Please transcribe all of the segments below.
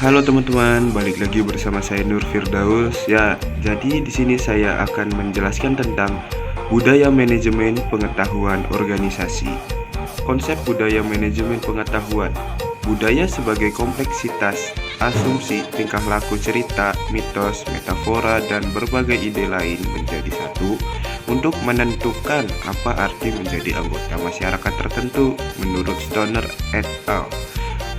Halo teman-teman, balik lagi bersama saya Nur Firdaus. Ya, jadi di sini saya akan menjelaskan tentang budaya manajemen pengetahuan organisasi. Konsep budaya manajemen pengetahuan. Budaya sebagai kompleksitas, asumsi, tingkah laku, cerita, mitos, metafora, dan berbagai ide lain menjadi satu untuk menentukan apa arti menjadi anggota masyarakat tertentu menurut Stoner et al.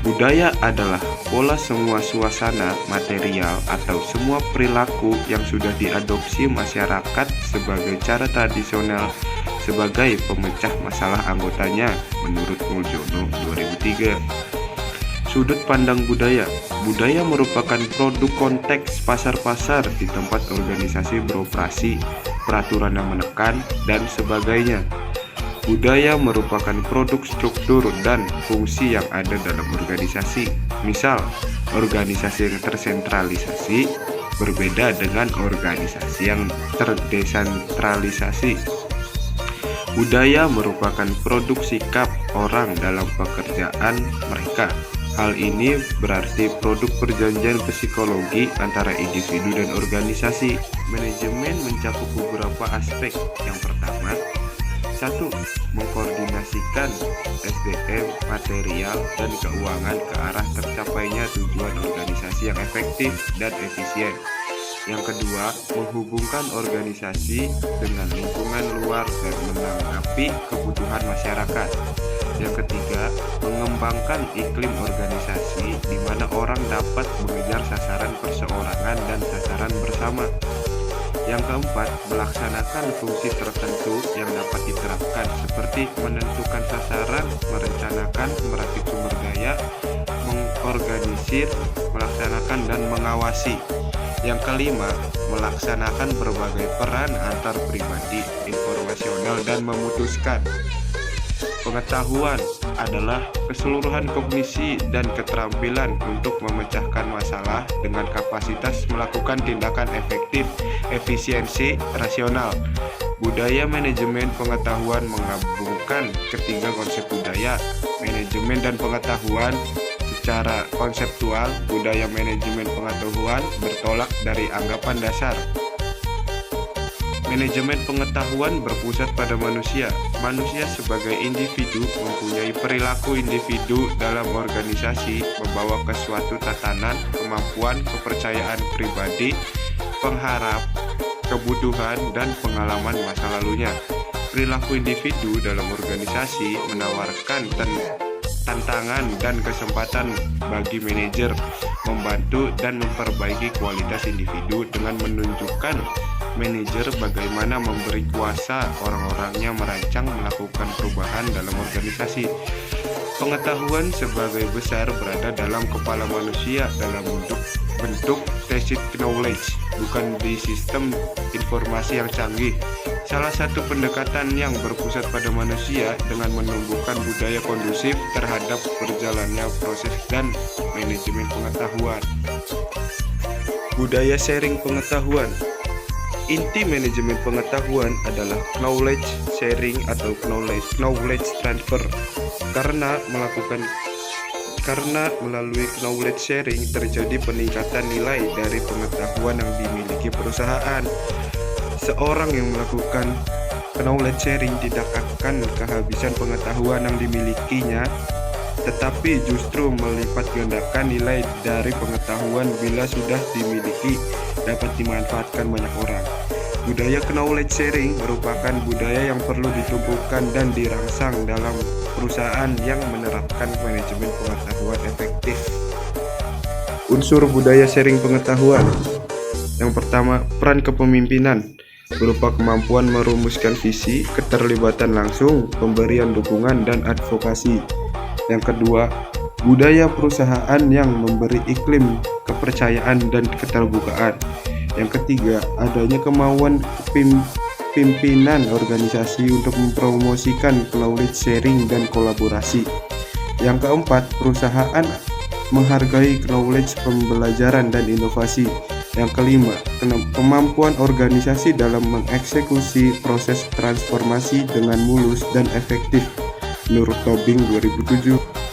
Budaya adalah pola semua suasana, material, atau semua perilaku yang sudah diadopsi masyarakat sebagai cara tradisional sebagai pemecah masalah anggotanya menurut Muljono 2003. Sudut pandang budaya. Budaya merupakan produk konteks pasar-pasar di tempat organisasi beroperasi, peraturan yang menekan, dan sebagainya. Budaya merupakan produk struktur dan fungsi yang ada dalam organisasi. Misal, organisasi yang tersentralisasi berbeda dengan organisasi yang terdesentralisasi. Budaya merupakan produk sikap orang dalam pekerjaan mereka. Hal ini berarti produk perjanjian psikologi antara individu dan organisasi. Manajemen mencakup beberapa aspek. Yang pertama, 1. Mengkoordinasikan SDM, material, dan keuangan ke arah tercapainya tujuan organisasi yang efektif dan efisien. Yang kedua, menghubungkan organisasi dengan lingkungan luar dan menanggapi kebutuhan masyarakat. Yang ketiga, mengembangkan iklim organisasi di mana orang dapat mengejar sasaran perseorangan dan sasaran bersama. Yang keempat, melaksanakan fungsi tertentu yang dapat diterapkan seperti menentukan sasaran, merencanakan, merakit sumber daya, mengorganisir, melaksanakan, dan mengawasi. Yang kelima, melaksanakan berbagai peran antar pribadi, informasional, dan memutuskan. Pengetahuan adalah keseluruhan kognisi dan keterampilan untuk memecahkan masalah dengan kapasitas melakukan tindakan efektif, efisiensi, rasional. Budaya manajemen pengetahuan menggabungkan ketiga konsep budaya, manajemen dan pengetahuan. Secara konseptual, budaya manajemen pengetahuan bertolak dari anggapan dasar. Manajemen pengetahuan berpusat pada manusia. Manusia sebagai individu mempunyai perilaku individu dalam organisasi, membawa ke suatu tatanan, kemampuan, kepercayaan pribadi, pengharap, kebutuhan, dan pengalaman masa lalunya. Perilaku individu dalam organisasi menawarkan tantangan dan kesempatan bagi manajer membantu dan memperbaiki kualitas individu dengan menunjukkan manajer bagaimana memberi kuasa orang-orangnya merancang melakukan perubahan dalam organisasi. Pengetahuan sebagai besar berada dalam kepala manusia dalam bentuk tacit knowledge, bukan di sistem informasi yang canggih. Salah satu pendekatan yang berpusat pada manusia dengan menumbuhkan budaya kondusif terhadap berjalannya proses dan manajemen pengetahuan. Budaya sharing pengetahuan. Inti manajemen pengetahuan adalah knowledge sharing atau knowledge transfer. Karena melalui knowledge sharing terjadi peningkatan nilai dari pengetahuan yang dimiliki perusahaan. Seorang yang melakukan knowledge sharing tidak akan kehabisan pengetahuan yang dimilikinya, tetapi justru melipat gandakan nilai dari pengetahuan bila sudah dimiliki dapat dimanfaatkan banyak orang. Budaya knowledge sharing merupakan budaya yang perlu ditumbuhkan dan dirangsang dalam perusahaan yang menerapkan manajemen pengetahuan efektif. Unsur budaya sharing pengetahuan. Yang pertama, peran kepemimpinan berupa kemampuan merumuskan visi, keterlibatan langsung, pemberian dukungan, dan advokasi. Yang kedua, budaya perusahaan yang memberi iklim kepercayaan dan keterbukaan. Yang ketiga, adanya kemauan pimpinan organisasi untuk mempromosikan knowledge sharing dan kolaborasi. Yang keempat, perusahaan menghargai knowledge pembelajaran dan inovasi. Yang kelima, kemampuan organisasi dalam mengeksekusi proses transformasi dengan mulus dan efektif menurut Tobing 2007.